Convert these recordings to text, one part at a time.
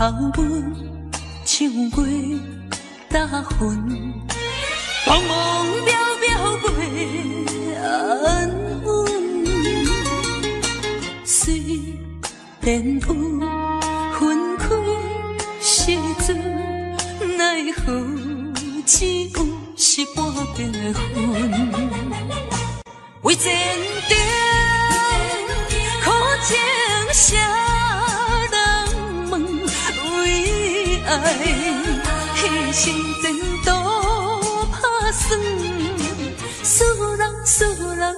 头文唱过大云，茫茫渺渺袂安稳。虽然有分开时阵，奈何只有是半边的云。为前程苦情谁人问？为爱牺牲前途打算，使人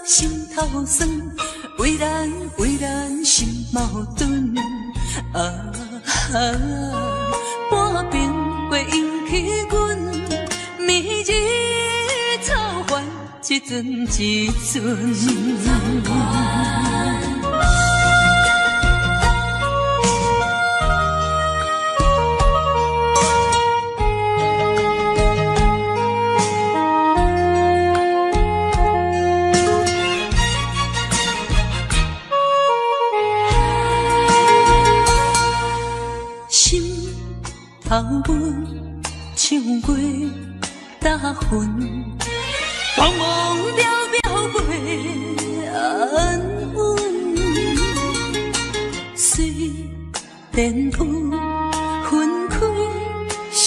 心头酸。为咱心矛盾，半边过引起阮迷日草原一阵一阵。头文唱过大云，茫茫渺渺袂安稳。虽然有分开时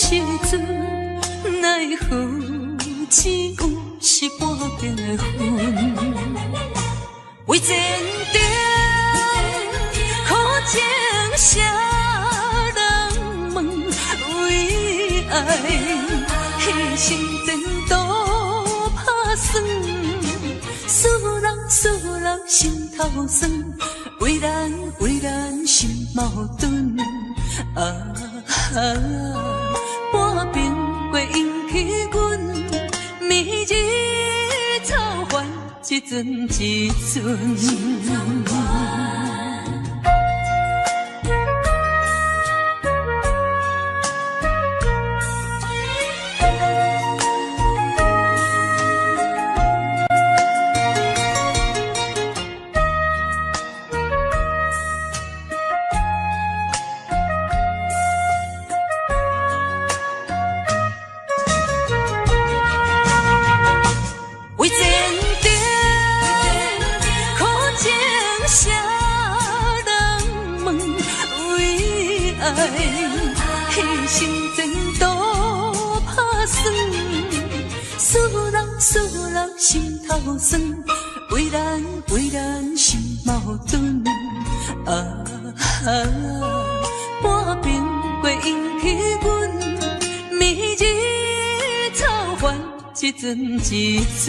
阵，奈何只有是半边的云。为前程苦情谁人问？为爱牺牲前途打算，使人心头酸。为咱心矛盾，半边过引起阮迷日草原一阵一阵。牺牲前途打算，使人心头酸。为咱心矛盾，半边过引起阮迷日草原一阵一阵。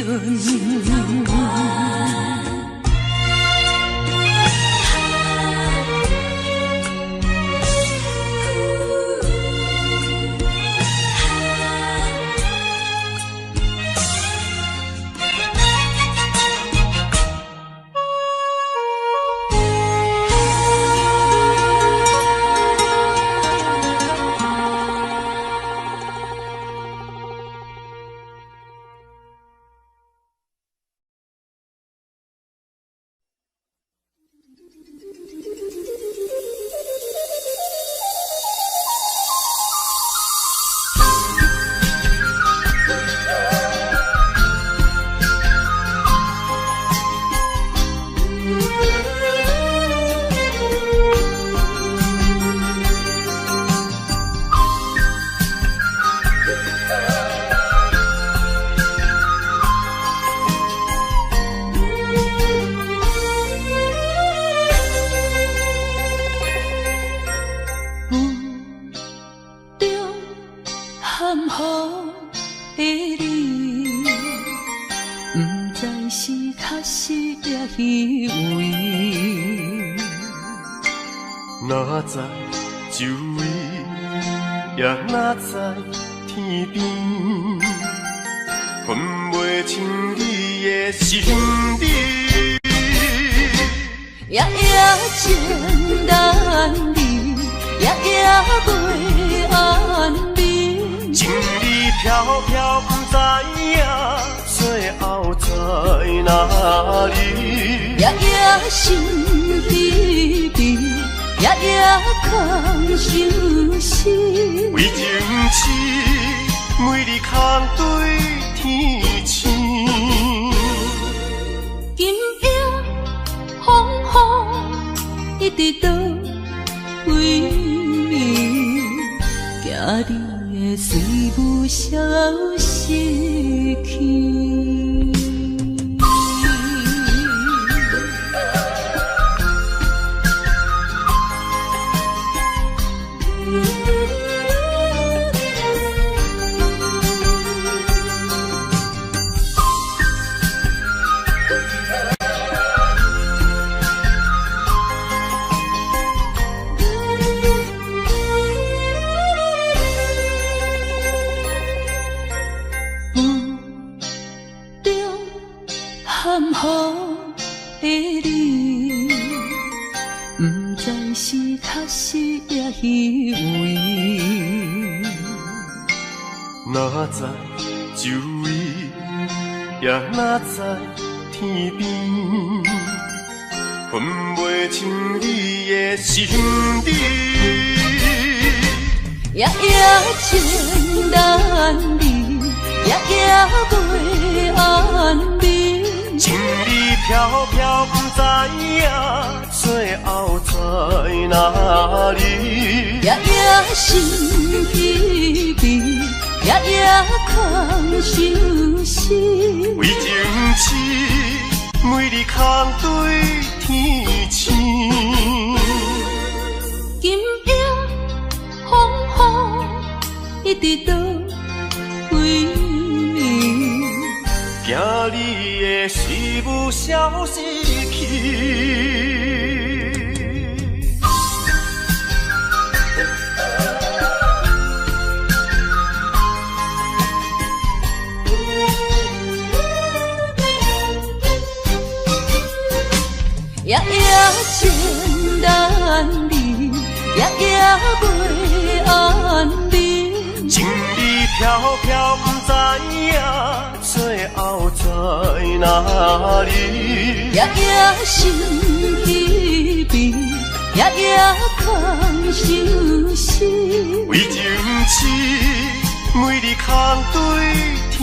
哪知周围，也哪知天边，分袂清你的心理。夜情难离，夜袂安眠。情意飘飘，不知影最后在哪里。夜心悲悲。夜夜空相思。为情痴，每日空对天星。今夜风雨一直到为暝，惊你的随无消息去。含糊的你，不知是确实也虚伪。哪知周围，也哪知天边，分袂清你的心底。夜夜情难离，夜夜袂安眠。情理飘飘，不知影最后在哪里。夜夜心稀微，夜夜空相思。为情痴，每日空对天星。今夜风雨一直到为暝，惊你的随无消息去。夜夜情难离，夜夜袂安眠。情理飘飘，不知影最后在哪里。夜夜心稀微，夜夜空相思。为情痴，每日空对天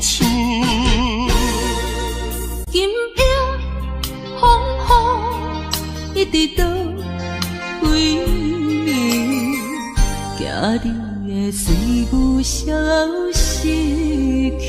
星。今夜风雨一直到为暝，惊你的随无消息去。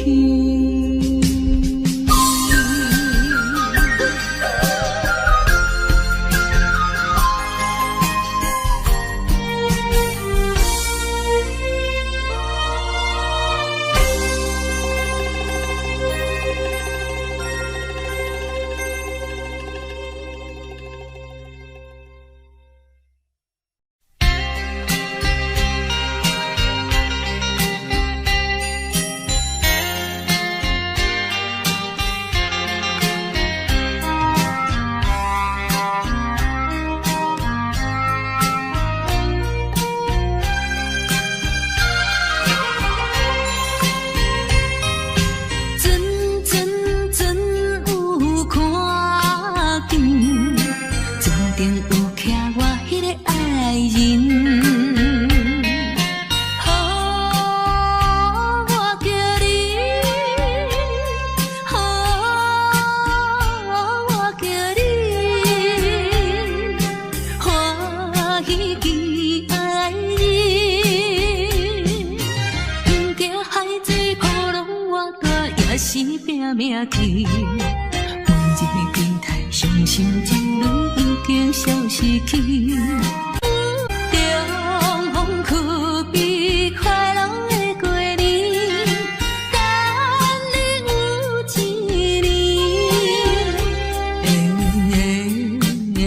是拼命去，每日电台伤心情泪已经消失去。中风去比快乐的过年，等你有一年，等你有一年。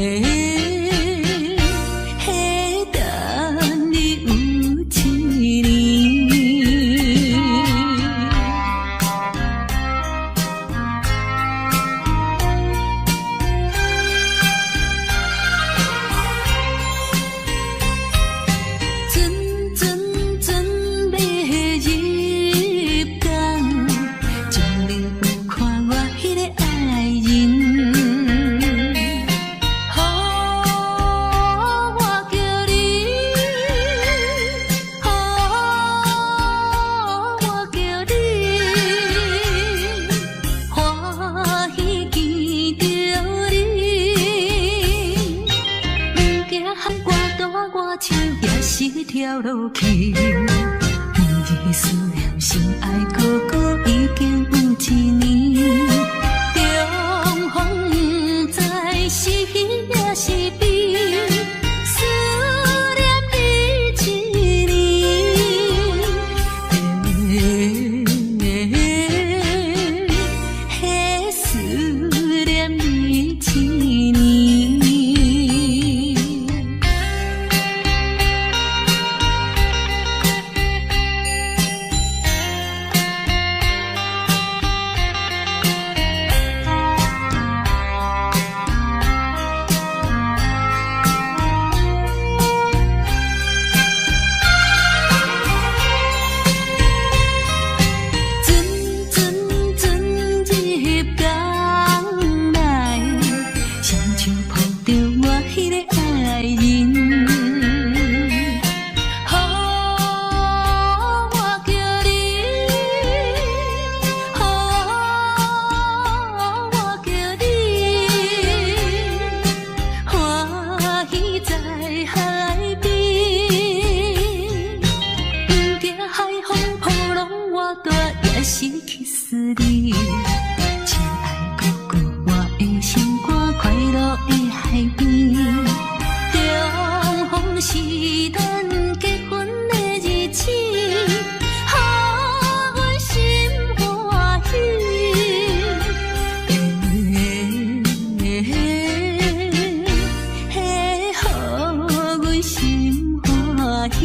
掉落去。每日思念心爱哥哥已经有一年，重逢不知是喜也是悲，思念你一年，嘿，思念你一年。失去思你，亲爱哥哥，我的心肝快乐的海边，重逢是咱结婚的日子，予阮心欢喜，予阮心欢喜。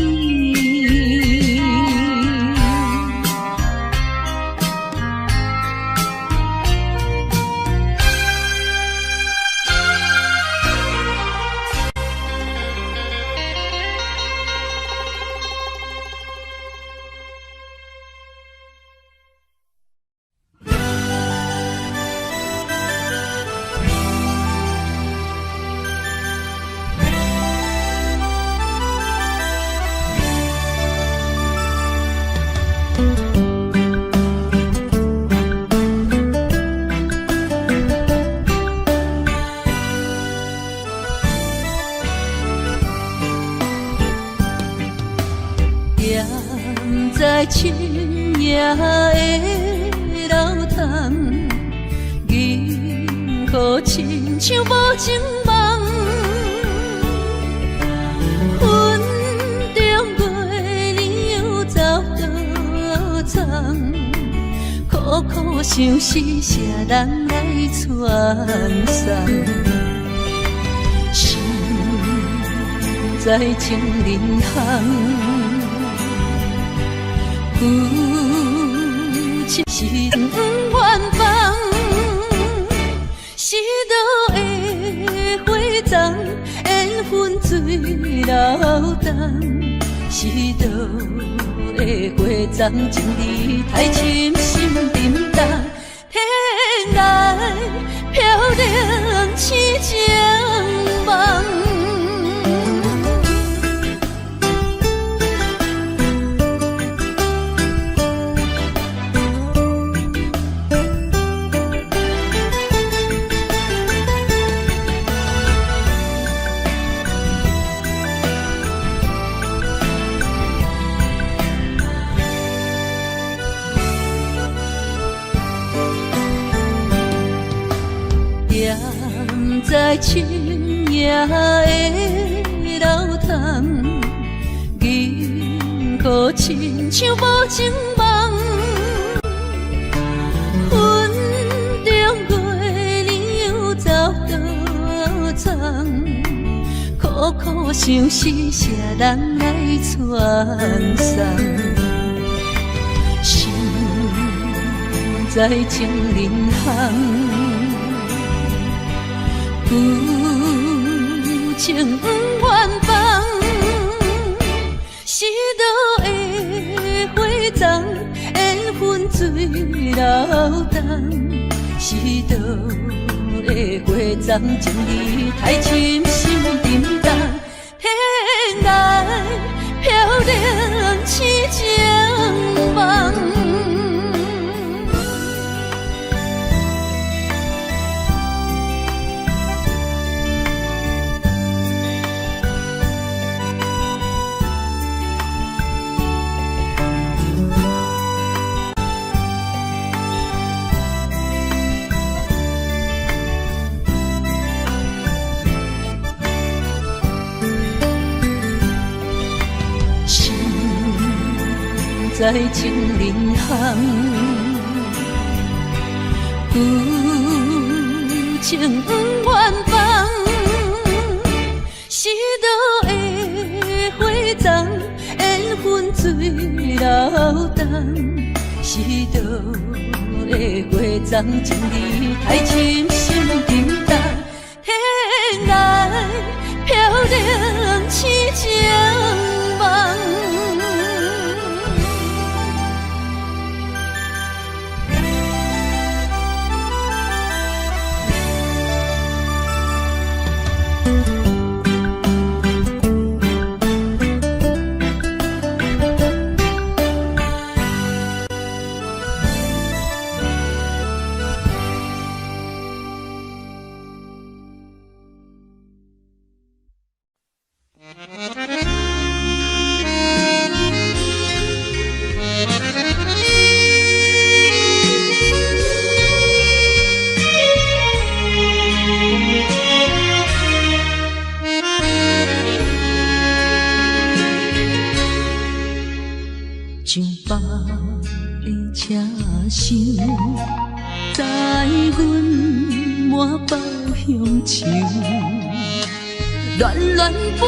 在深夜的楼窗，银河亲像无情梦，云中月儿又走倒藏，苦苦相思谁人来传送？心在情人行。有情是远方，是倒的花丛，缘分水流动，是倒的花丛，情义太深，心沉重，天来飘零痴情梦。在深夜的楼窗，银河亲像无情梦，云中月儿又走倒藏，苦苦相思谁人来传送？心在情人行。有情远方，是倒的花丛，缘分水流动，是倒的花丛，情义太深，心沉重，天来飘零痴情梦。在情人行，有情不愿放，是倒的花丛，缘分水流动，是倒的花丛，情义太深心沉重，天涯飘零痴情梦。上北的车厢，载阮满北乡愁，恋恋不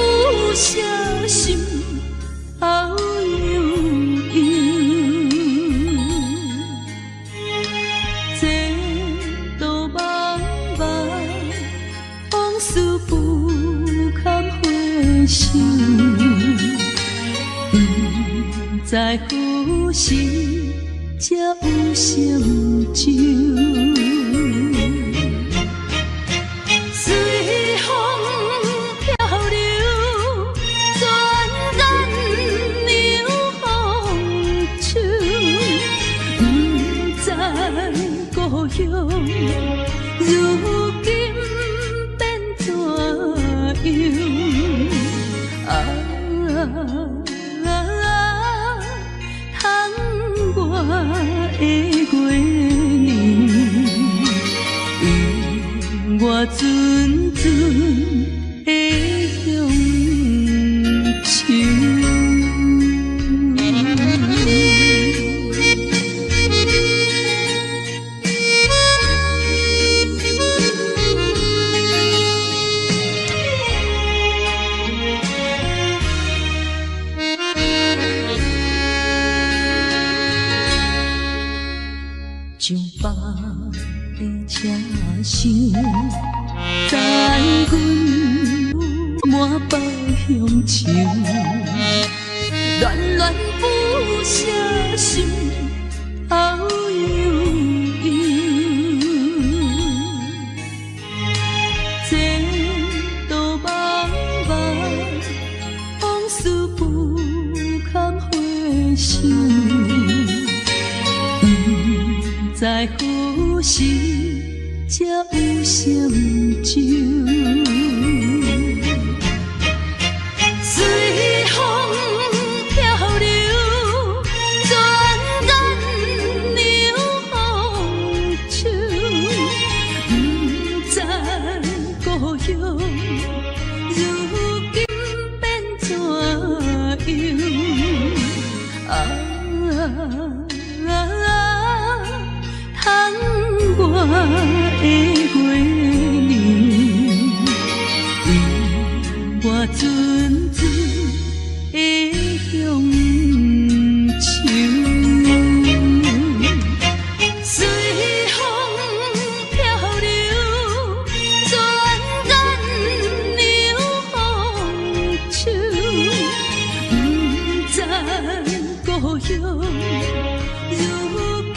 舍心，后悠悠。这道茫茫，往事不堪回首。在何时才有成就？随风漂流，转眼流风手。不知故乡，如今变怎样？我的月年，永我纯纯的乡愁。上北的车厢，载阮满北乡愁，恋恋不舍心，后悠悠。这道茫茫，往事不堪回首。在何时才有成就？随风漂流，转眼流风手。不知故乡，如今变怎样？我的月年，永我纯纯的乡愁。随风漂流，转眼流风手。不知故乡，如今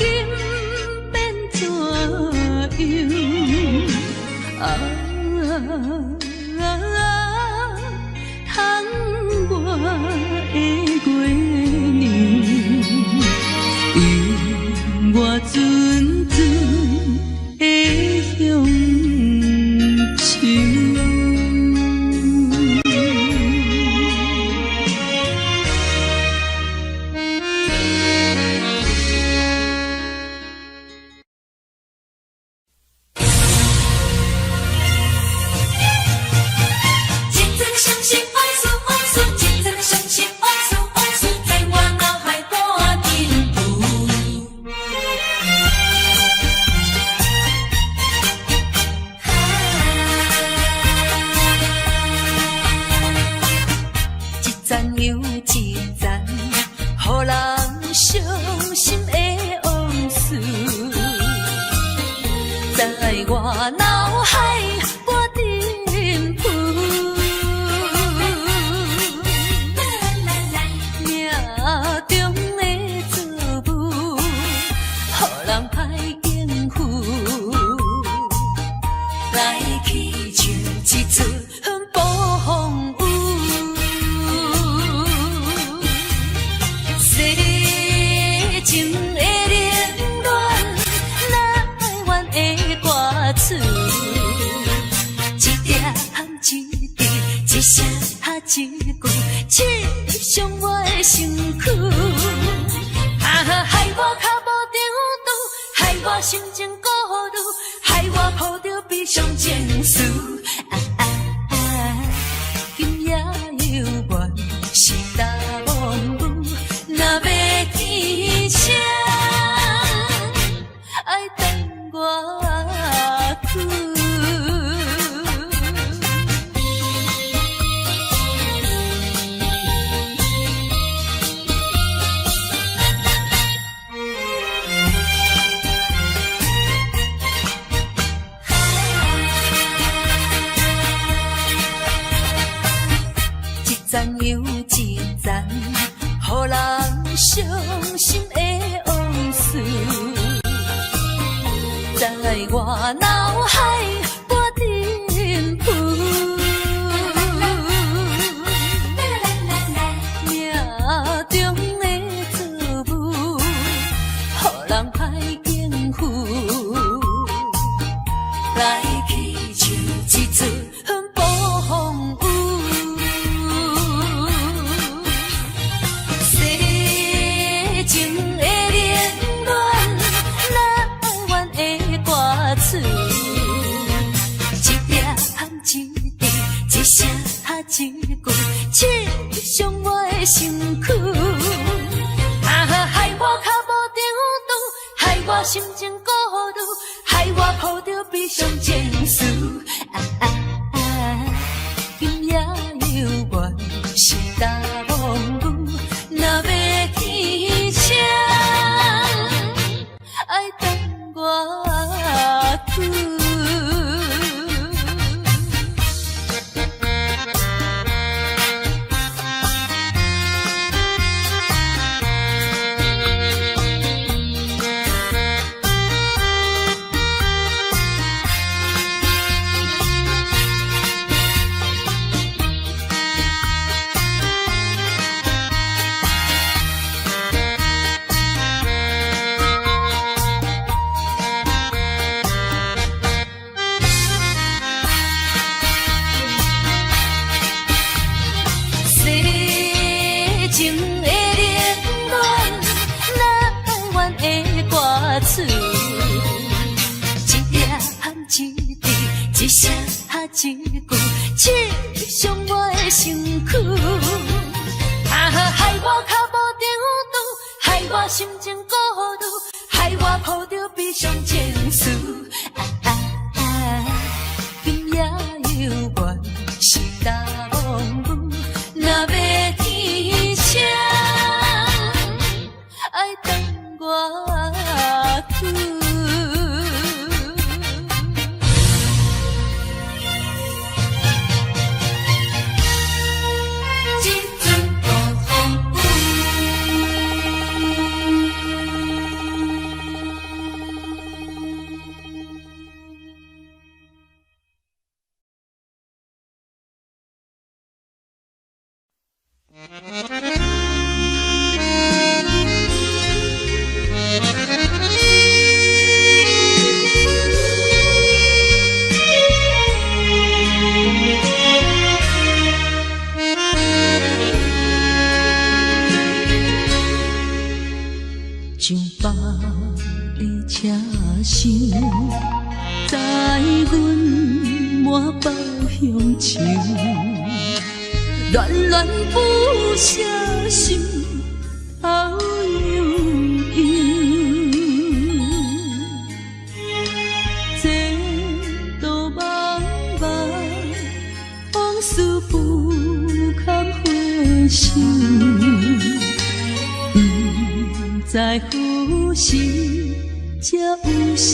我的月年，永我纯纯的乡愁。精彩的声线，快速，精彩的声线，快速，在我脑海波动。声一句，刺伤我的身躯。害我脚无着路，害我心情孤独，害我抱着悲伤情绪。今夜犹原是大梦舞，若要天声，爱等我去。赞又一赞，予人伤心的往事，在我脑海不停浮。命中的错误，予人歹应付，来去像一阵暴风雨。一声一句，刺伤我的身躯。害我脚无着路，害我心情孤独，害我抱着悲伤情绪。今夜犹原是大梦舞，若要天声，爱等我去。一声一句，刺伤我的身躯。害我脚无着路，害我心情孤独，害我抱着悲伤情绪。今夜犹原是大梦舞，若要天声，爱等我去。上北的车声，载阮满北乡愁，恋恋不舍心头悠悠，这道茫茫往事不堪回首。在何时才有成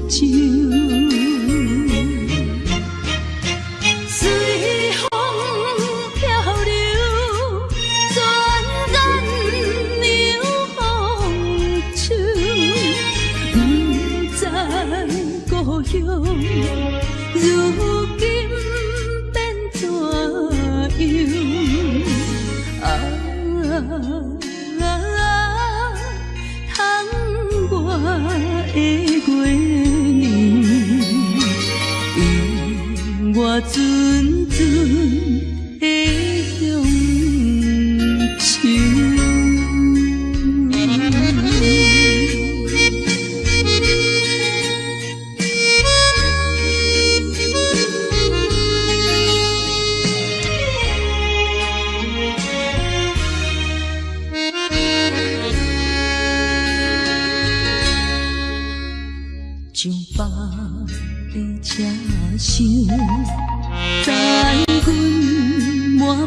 就？随风漂流，转眼流风手。不知故乡如今变怎样？的月年，永我阵阵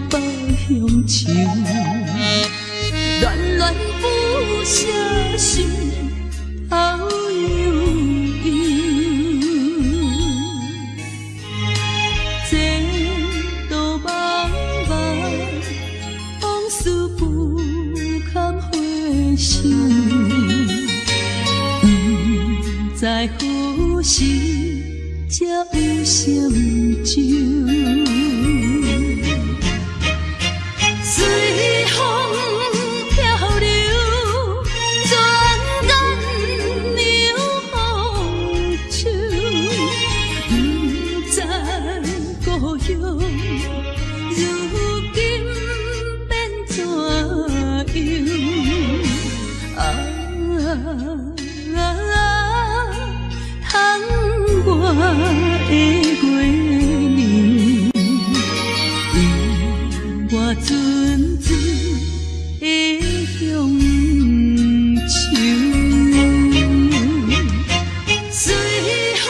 北乡愁，恋恋不舍心头悠悠。这道茫茫往事不堪回首，不知何时才有成就。随风漂流，转眼流风手，不知故乡如今变怎样？窗外的月亮，引我阵阵的乡愁。随风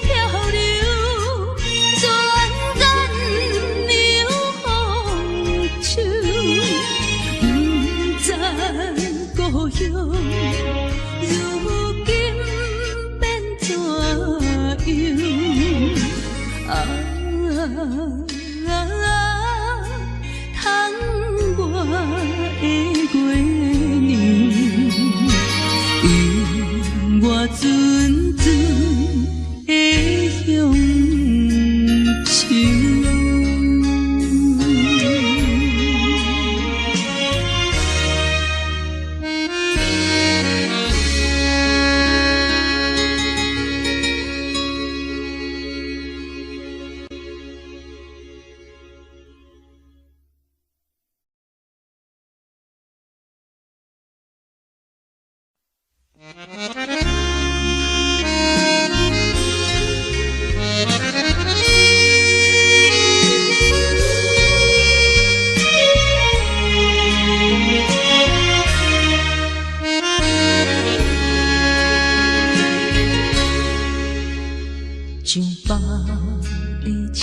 漂流，转眼流风手，不知故乡如今变怎样？窗外的月亮，引我阵阵的乡愁。像北的车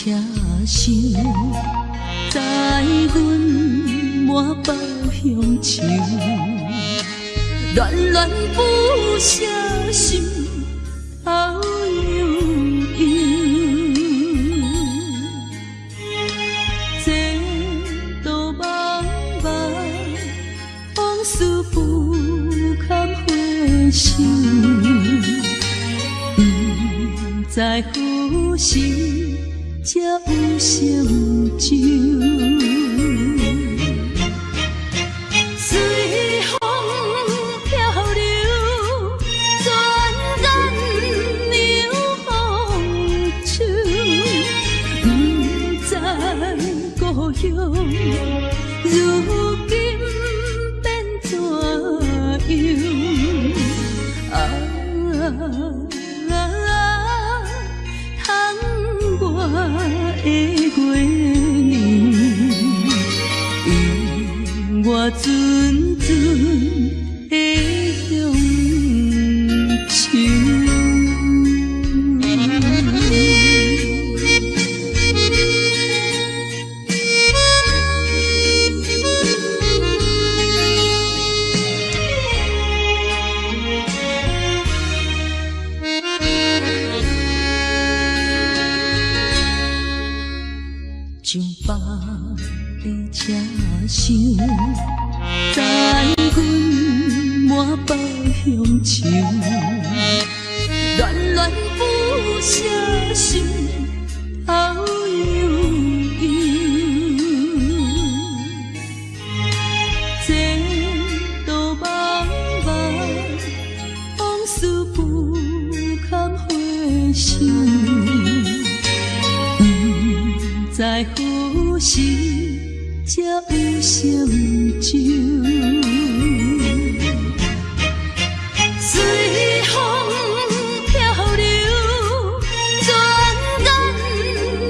声，载阮满北乡愁，恋恋不舍心头悠悠。这道茫茫往事不堪回首，不知何时才有成就。随风漂流，转眼流风手，不知故乡如今变怎样？窗外的月亮，引我阵阵的乡愁。像北的车声，载阮满北乡愁，恋恋不舍心头悠悠。这道茫茫往事不堪回首，不知何时才有成就。随风漂流，转眼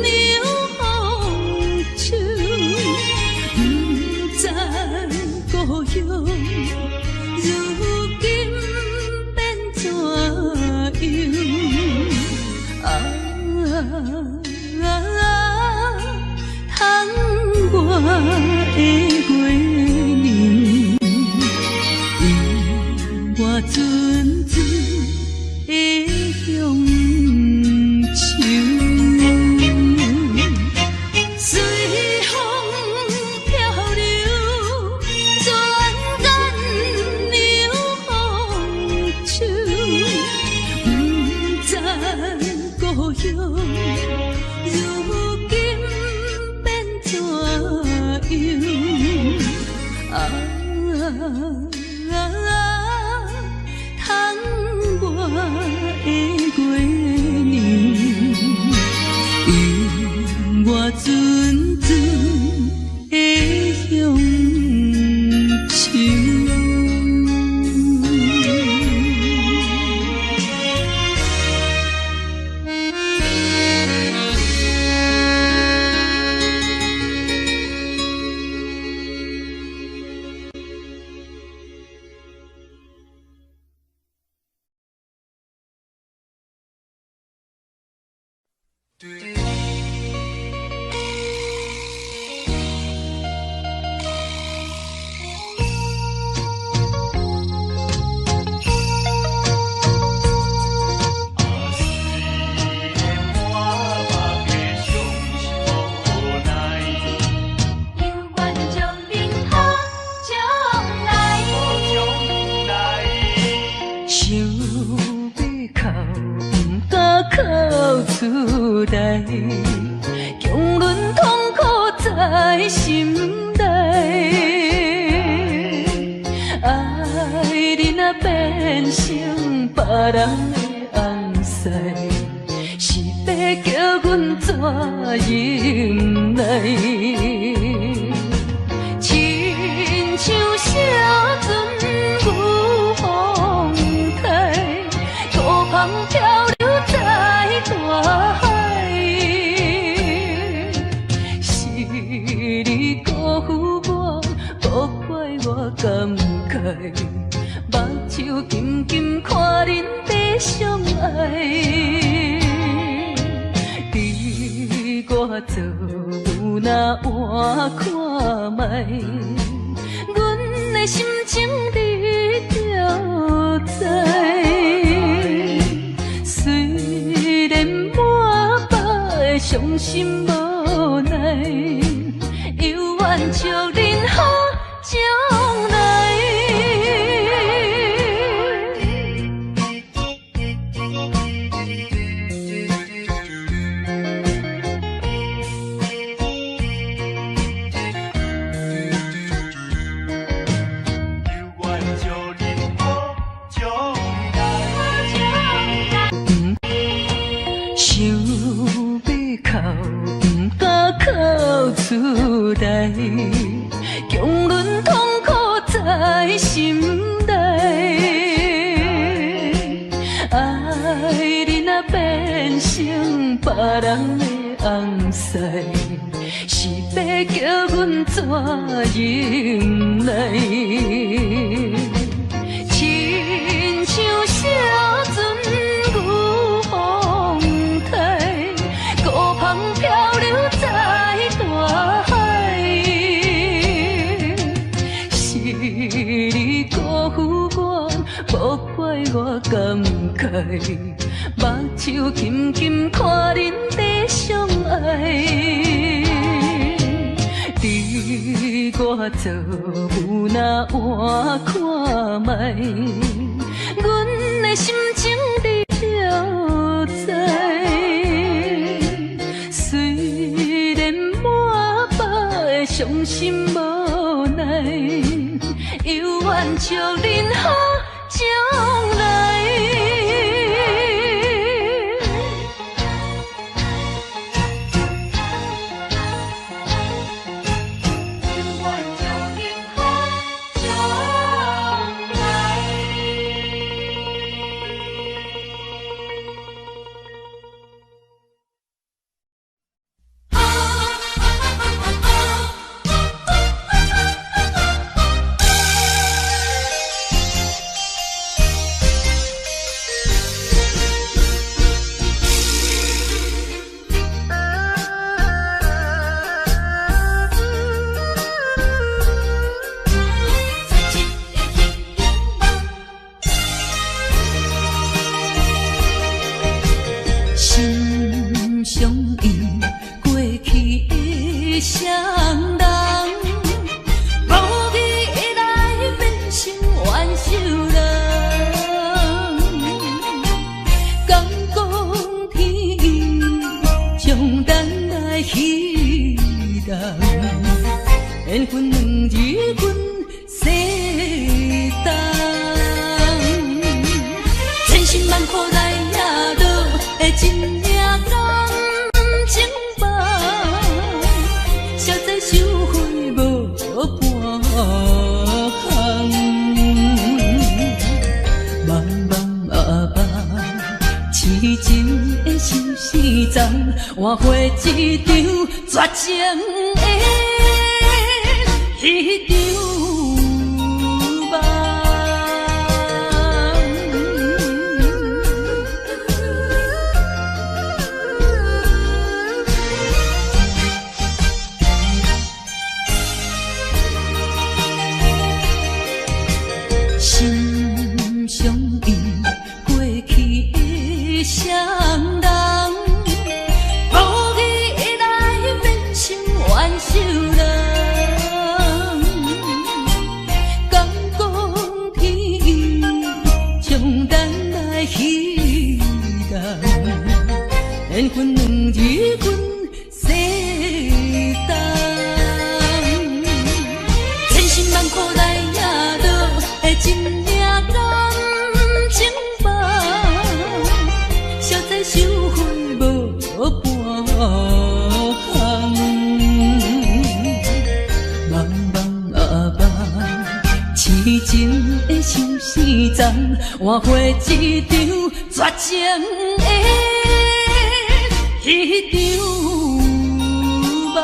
流风手，不知故乡如今变怎样？窗的月年，有我阵阵的乡愁。随风飘流，转眼流芳草。不知故乡如今变怎样？窗外的月年，有我阵阵的乡愁。厝内，强忍痛苦在心内。爱你若变成别人的红婿，是要叫阮怎忍耐？亲像小船有风台，土旁漂流在大海，是你辜负我，无怪我感慨，目睭紧紧看恁在相爱。你我做有哪换看覓，阮的心情你就知。虽然满腹伤心无奈，犹愿祝恁好将来。厝内，强忍痛苦在心内。爱你若变成别人的红婿，是要叫阮怎忍耐？亲像小船有风台，孤帆漂流在大海，是你辜负我，无怪我感慨，目睭紧紧看恁在相爱。你我做有哪换看覓，阮的心情你就知。虽然满腹伤心无奈，犹愿祝恁好将来。双人，无意来变成怨仇人。敢讲天将咱来彼人，缘分两日阮世当，千辛万苦来也落的真命感情吧，消灾收回无半项，茫茫啊茫，痴情的心事重，换回一场绝情的迄场梦。心相印，过去的双人，无意来变成怨仇人。敢讲天将咱来彼人，缘分两日阮世当，千辛万苦来也落的真命感情吧，消灾收回无半项，茫茫啊茫，痴情的心事重，换回一场绝情的迄场梦。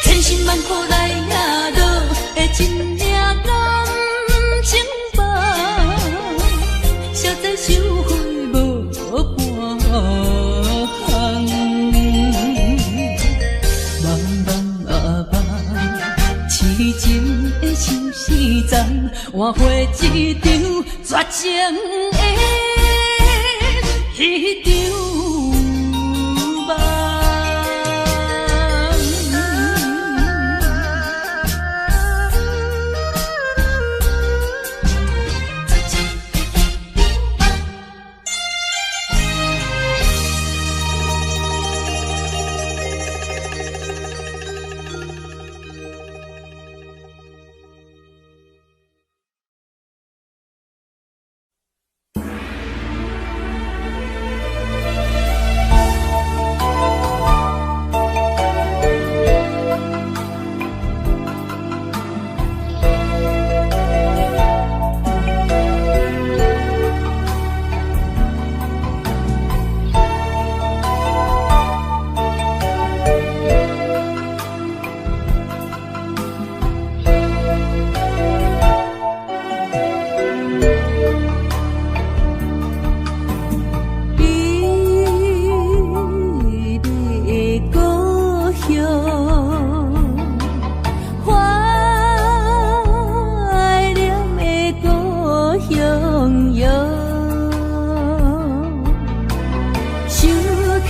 千辛万苦来也落的真命感情吧，消灾收回无半项，茫茫啊茫，痴情的心事重，换回一场绝情的迄场梦。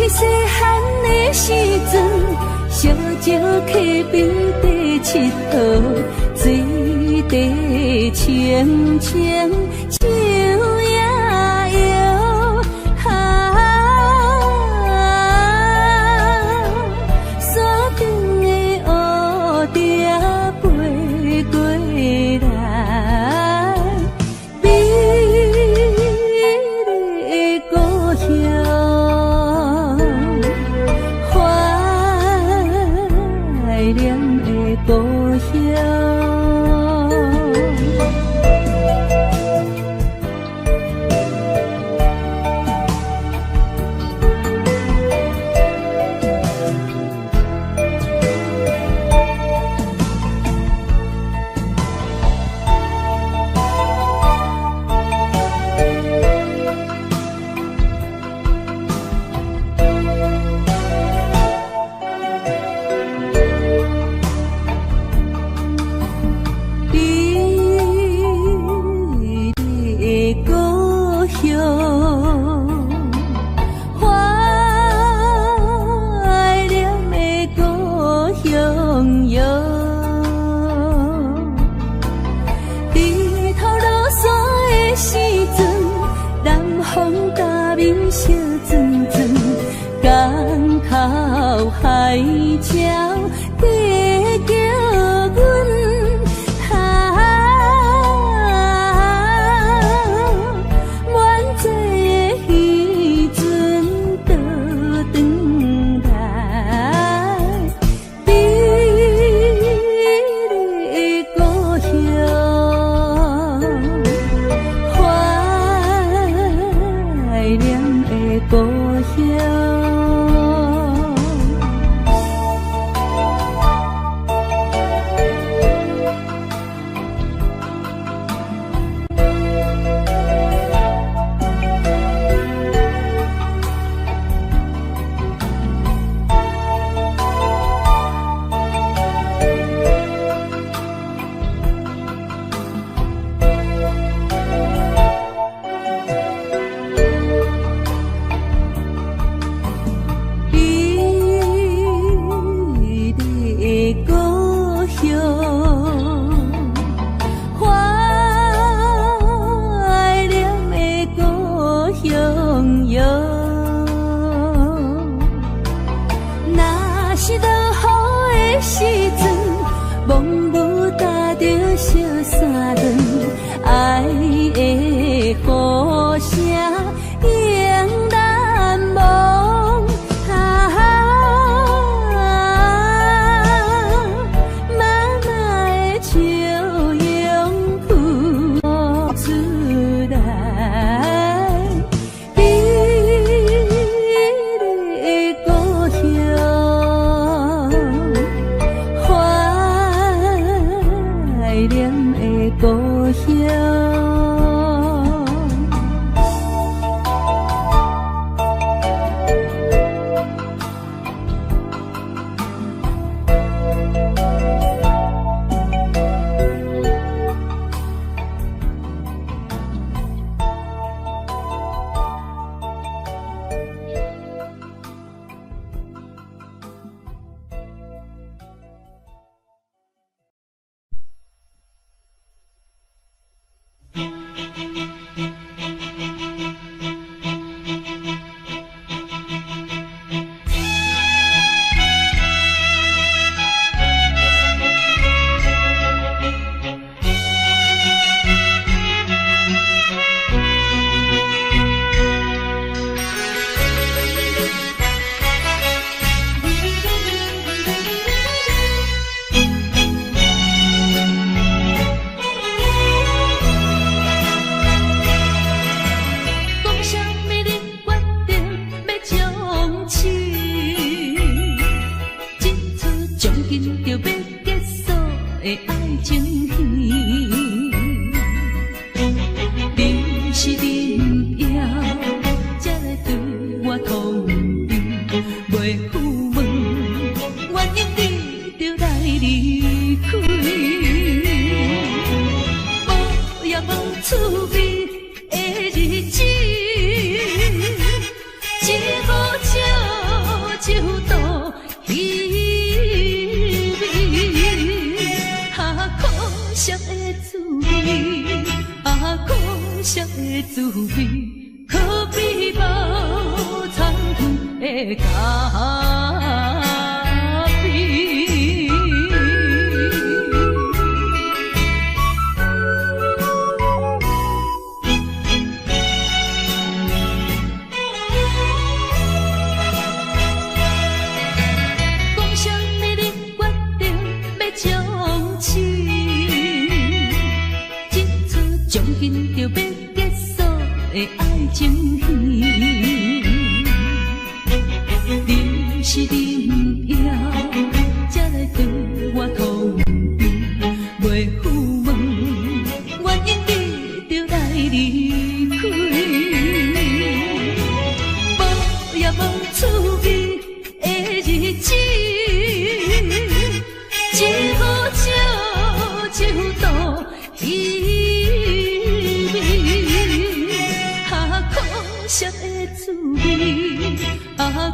细汉的时阵，小石溪边底佚佗，水底清清，树也摇。山顶的乌蝶飞过来，美丽的故乡。怀念的故乡。摇。低头落山的时阵，南风甲面烧转转，港口海鸟在叫阮。故乡。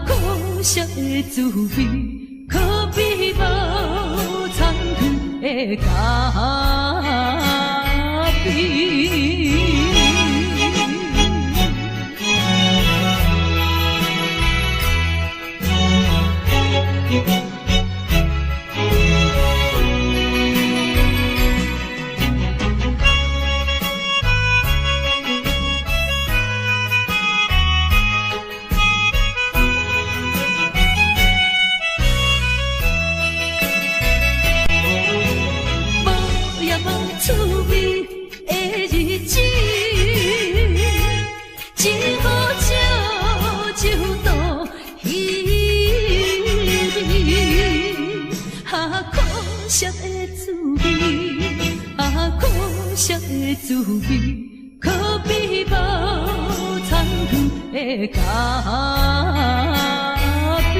苦涩的滋味，可比无。的咖啡。滋味，可比无参远的咖啡。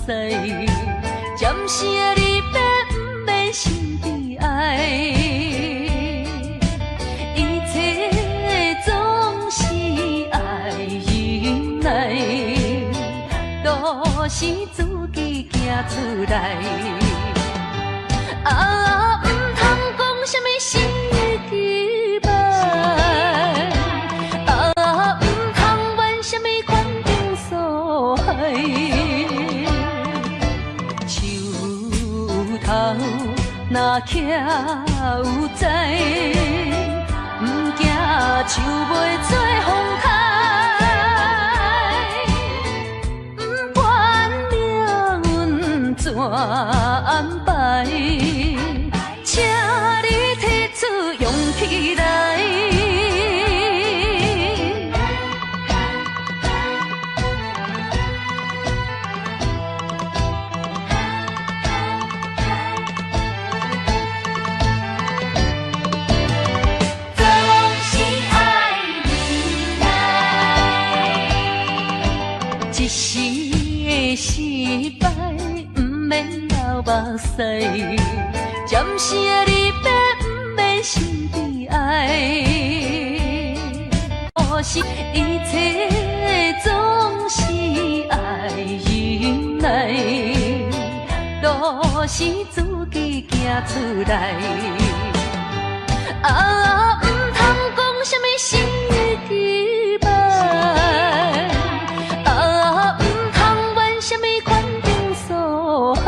西，暂时的离别不免心悲哀，一切总是爱忍耐，都是自己行出来。啊，唔通讲什么心期望，啊，唔通怨什么环境所害。树头若徛有在，唔惊树袂做风台，不管命运怎安排。请你提出勇气来，总是爱忍耐，一时的失败，不免流目屎。暂时的离别，不免心悲哀。可是一切总是爱忍耐，都是自己行出来。啊，唔通讲什么心期望，啊，唔通怨什么环境所害。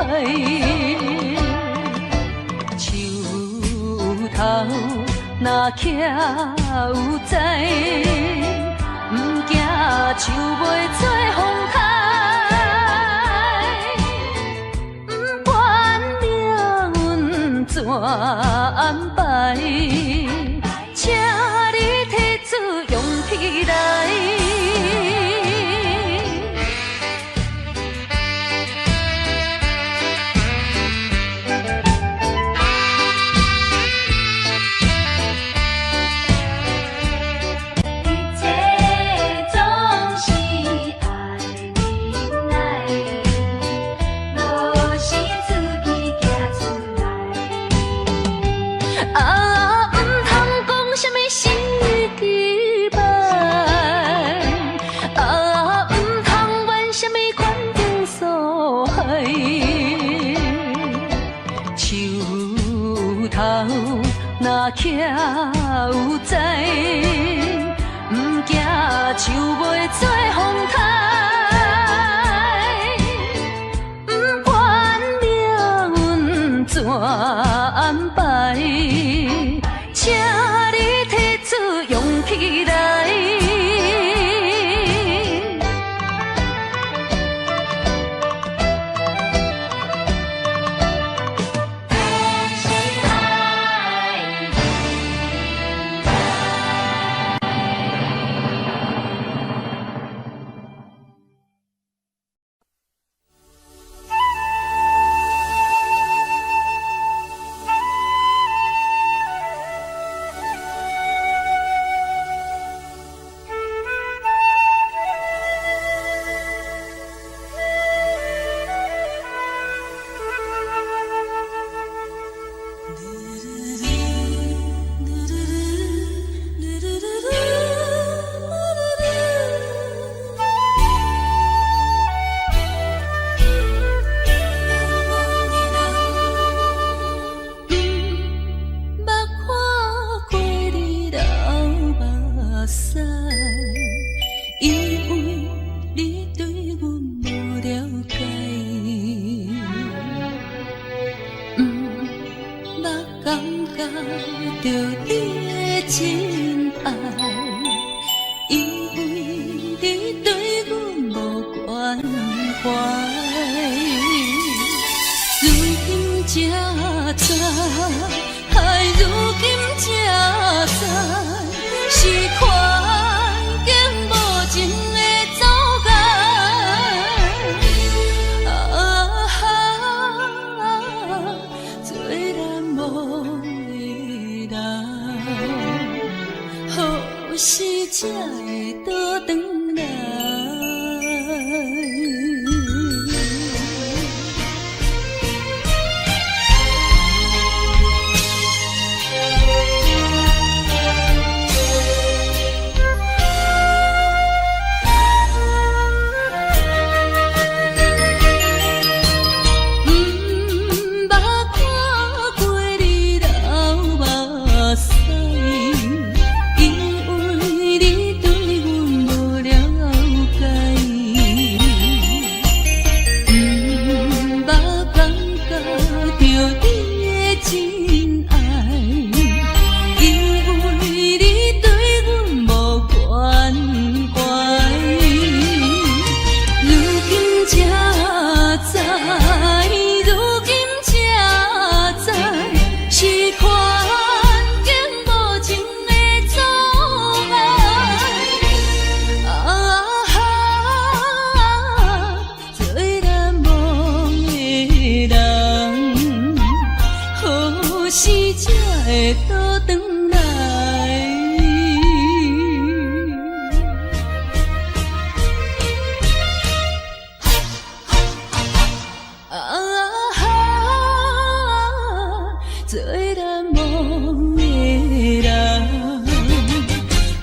头若徛有在，唔惊树袂做风台，不管命运怎安排，请你提出勇气来。啊，唔通讲什么心期望，啊，唔通怨什么环境所害。树头若徛有在，唔惊树袂做风台，不管命运怎安排。请你提出勇气来，着你的真爱，因为你对阮无关怀。如今才知，如今才知，是看见无情的阻碍。做难忘的人。时才会倒转来？做难忘的人，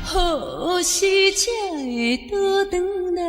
何时才会倒转来？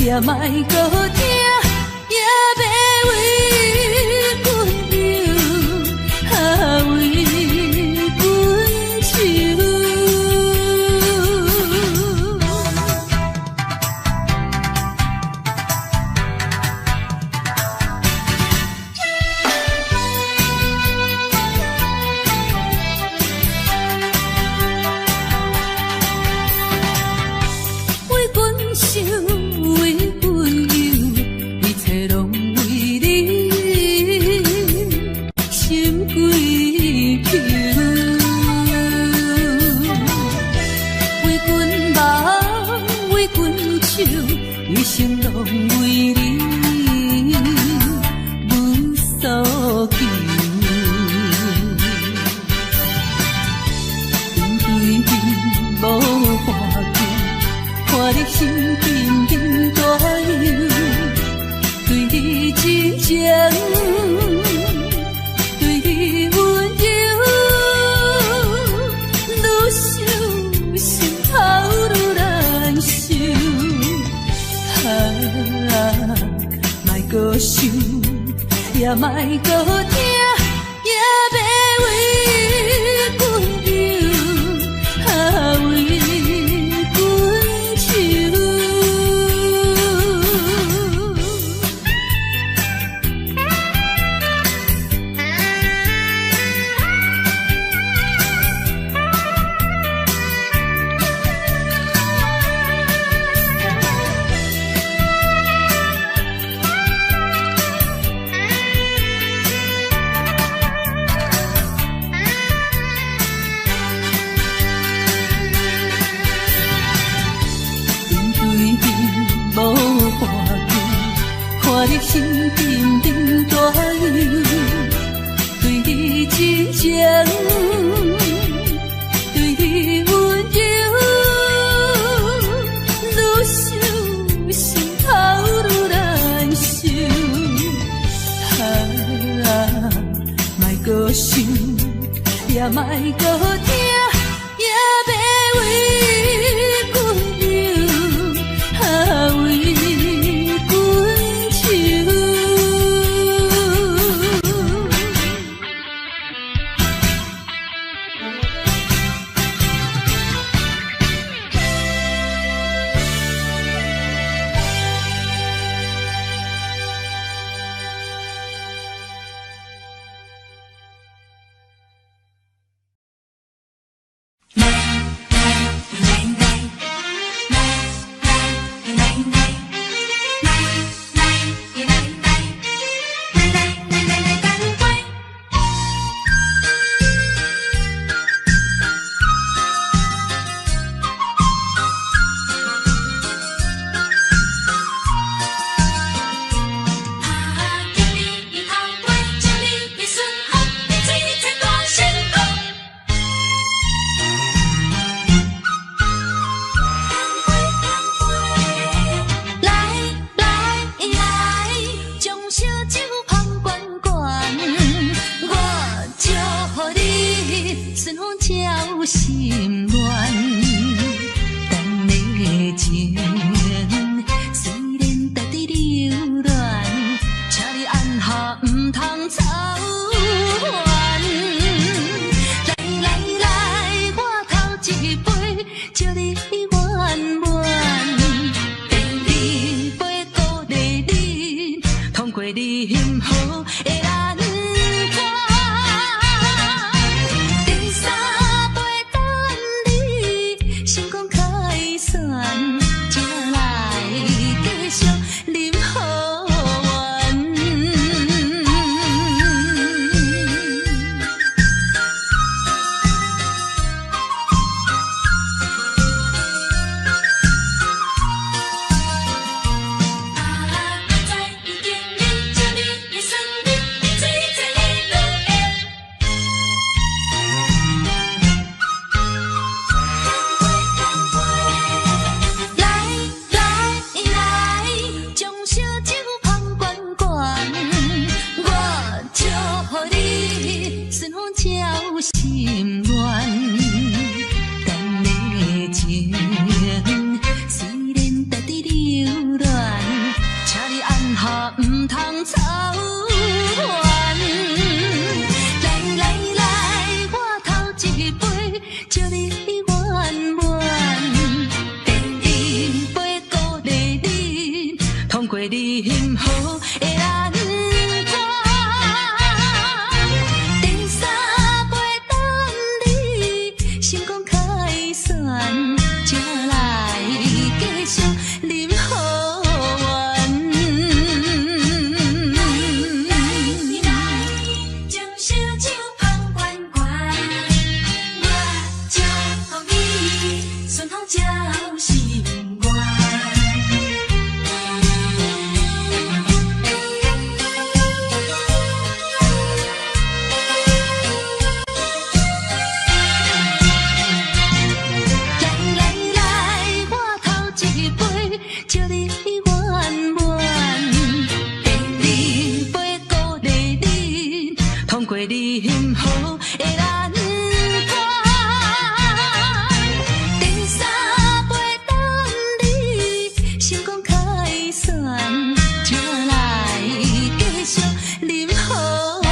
也莫搁听，也别为阮忧，为阮愁。为阮想。一生拢为你无所求，面对面无半句，看你心紧紧大忧，对你真情，对你温柔，愈想心头愈难受。莫搁想，也莫搁听，也别为阮忧，为阮愁。看你心紧紧大忧，对你真情，对你温柔，愈想心头愈难受。莫搁想，也莫搁听，也别为阮忧，为心乱，等的情虽然在伫流乱，请你按下唔通操烦。来来来，我头一杯，祝你圆满。第二杯鼓励你，通过你幸福的难关。第三杯等你成功开选，才来继续饮好运。心乱，等的情虽然在伫流乱，请你按下唔通操烦。来来来，我头一杯，祝你圆满。第二杯鼓励你，通过你幸福的难关。成功开选，才来继续饮好运。来，将烧酒捧悬悬，我祝福你顺风照心愿。祝你圆满，第二杯鼓励你，通过你幸福的难关。第三杯等你成功开选，才来继续饮好运。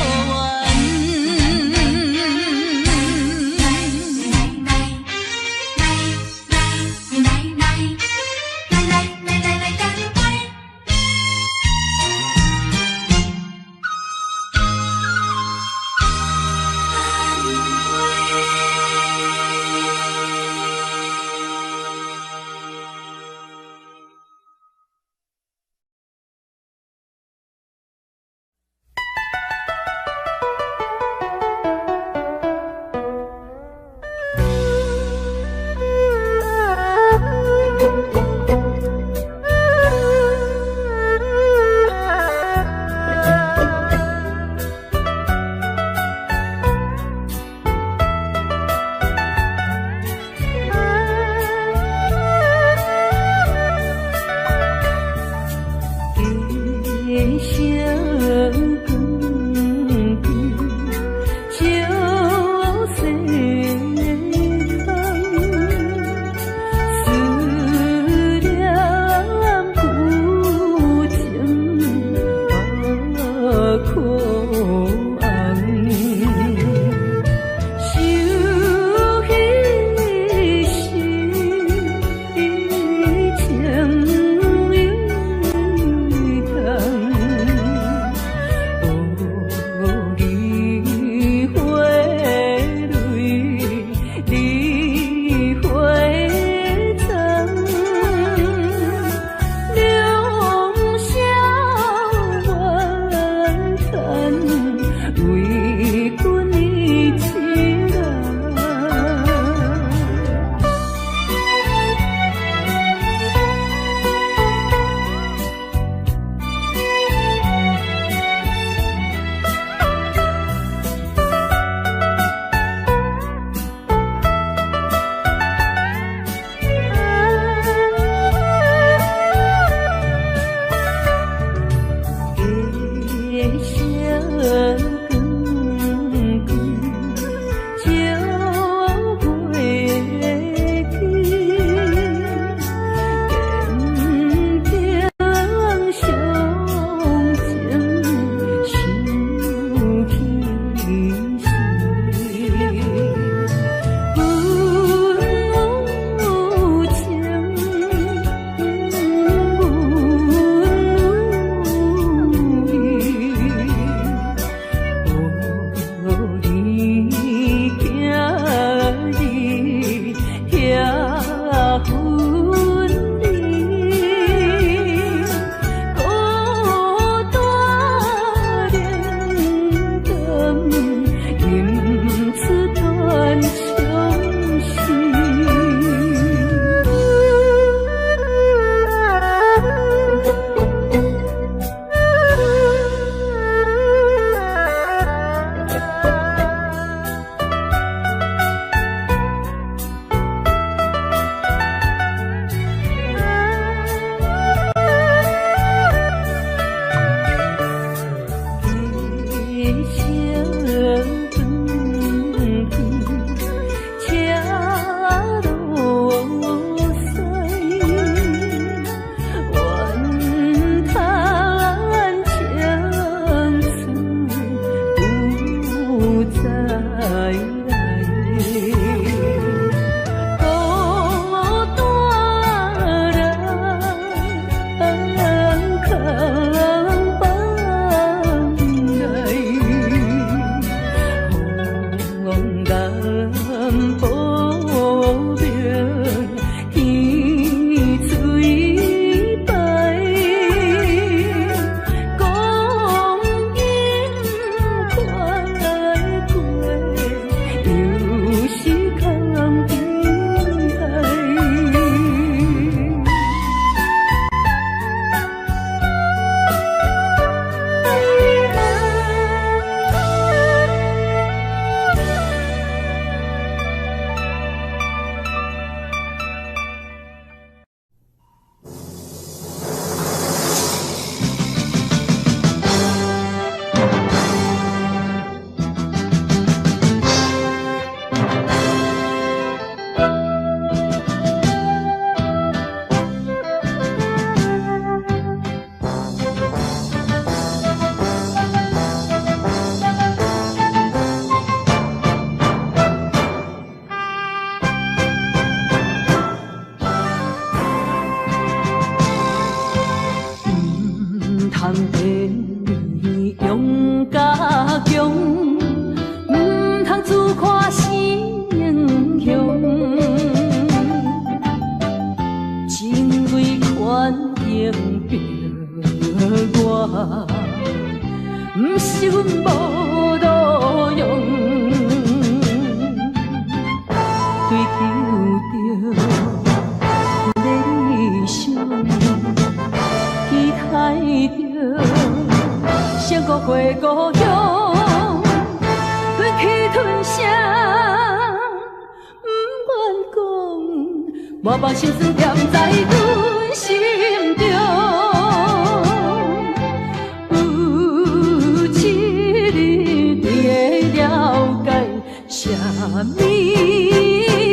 我把心酸踮在阮心中。有一日你会了解，啥物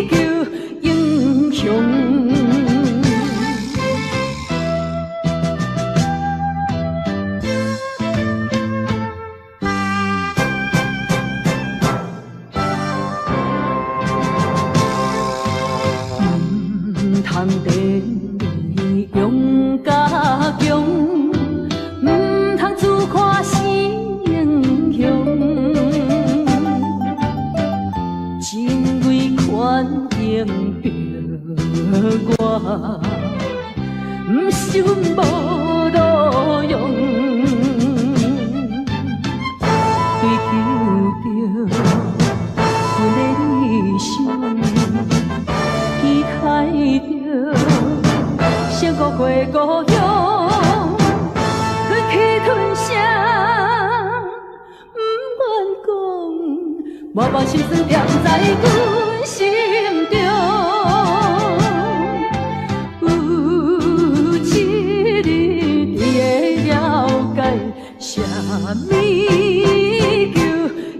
叫英雄。通电用甲强，唔通自看是英雄。真为权赢着我，唔想无路用。追求着阮的理想。期待着成古过故乡，吞去吞下，不愿讲，我把心酸踮在阮心中。有一日你会了解，啥物叫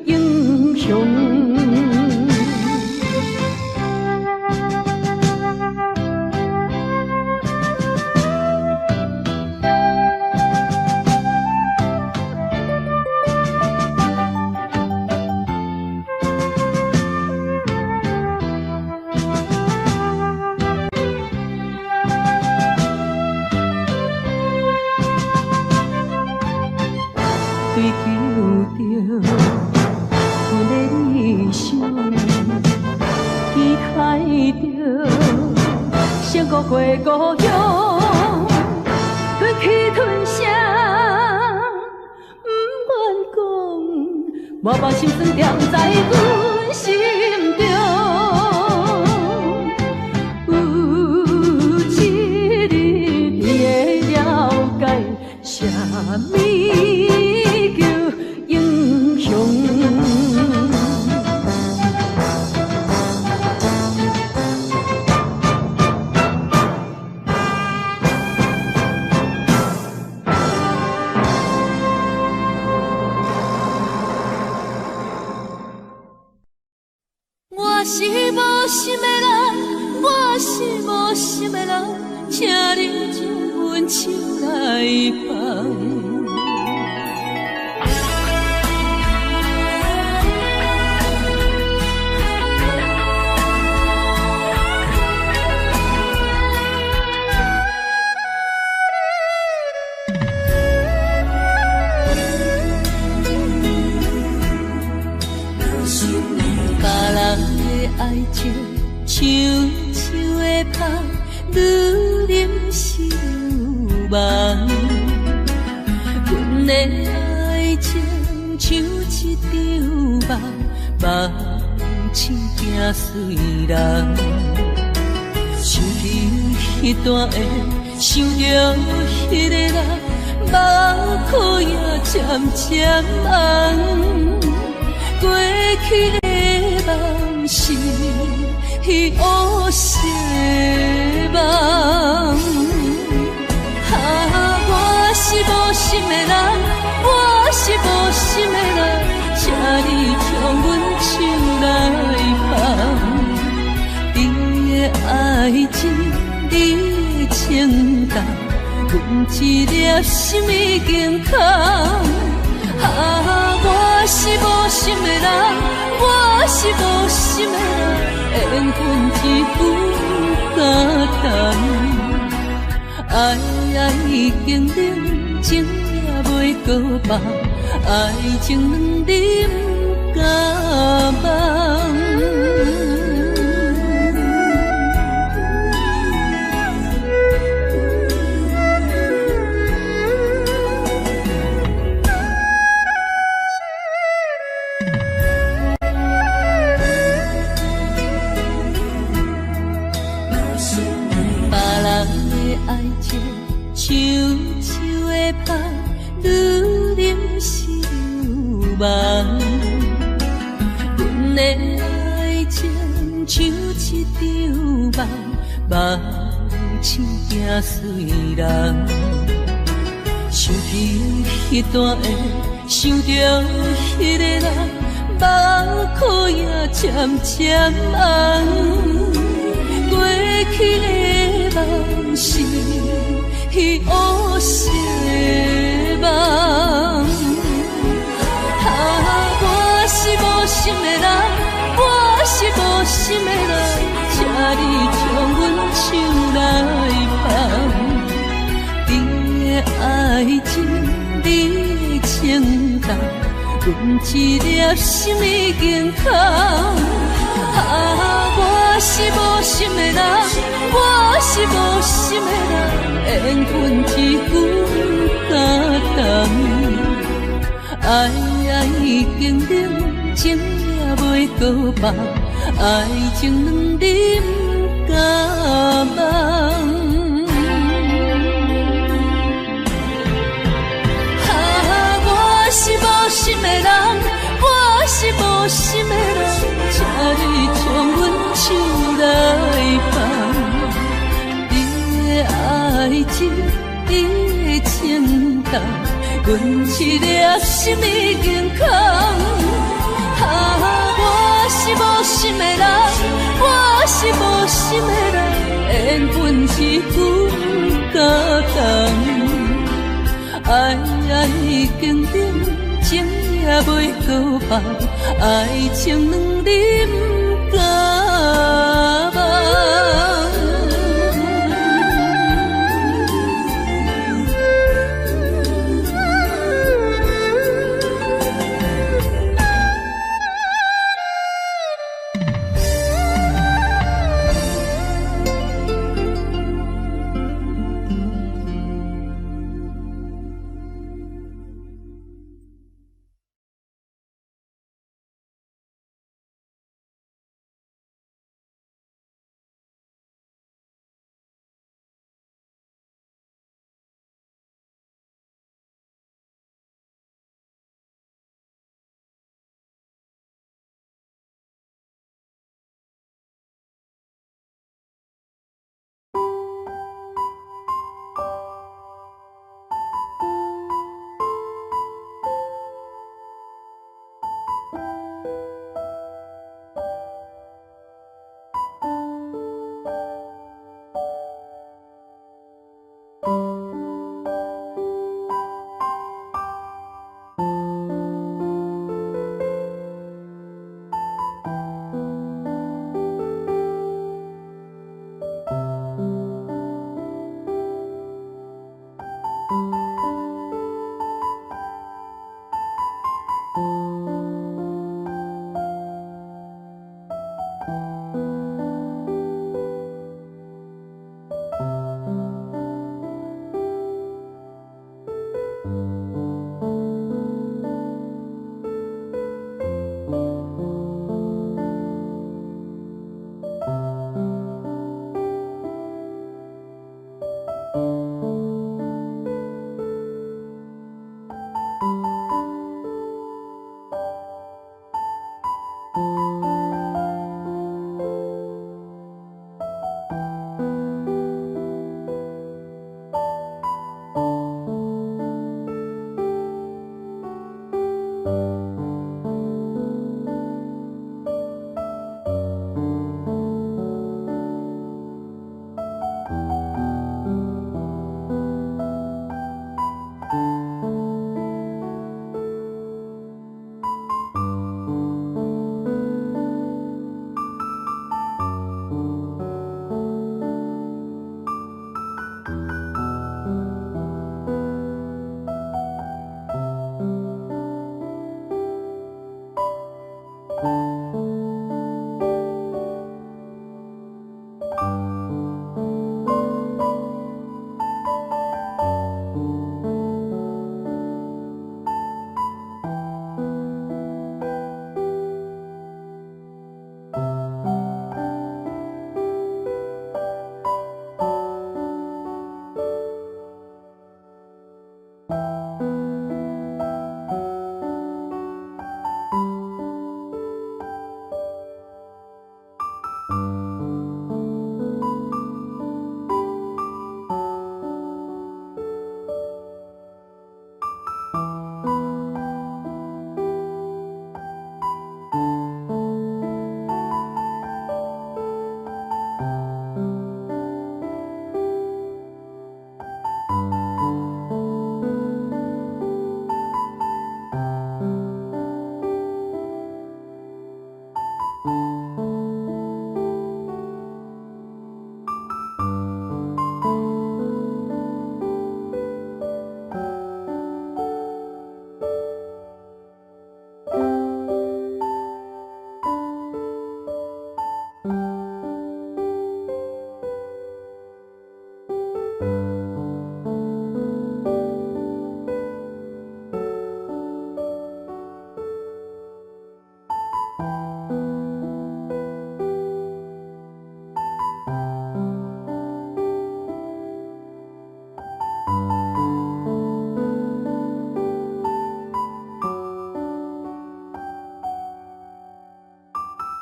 英雄。追求着阮的理想，期待着成古过故乡，吞去吞下，不愿讲，我把心酸踮在阮心中。有一日你会了解，啥物叫英雄。我是无心的人，我是无心的人，请你将阮手来放。爱情像树的香，愈啉是愈梦。阮的爱情像一场梦，梦醒惊碎人。想起迄段的，想着迄个人，目眶也渐渐红。过去的梦是乌色的梦，我是无心的人，我是无心的人，请你将阮手来放。你的爱情，你的情重，阮一粒心已经空。我是无心的人，我是无心的人，缘分一分敢当。爱已经冷，情也袂搁放，爱情忍甲梦。爱情像树的香，愈啉是愈梦。阮的爱情像一场梦，目睭行随人，想起迄段的，想着迄个人，目眶也渐渐红。过去的梦是乌色的梦，我是无心的人，我是无心的人，请你将阮手来放。你的爱情，你的情重，阮一粒心已经空。我是无心的人，我是无心的人，缘分一句感动。爱已经冷，情也袂搁放，爱情两人甲梦。我是无心的人，我是无心的人，请你将阮手来放。你的爱情，你的情重，阮一粒心已经空。我是无心的人，我是无心的人，缘分一句感动。爱已经冷，情也袂搁放，爱情两人甲梦。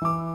啊。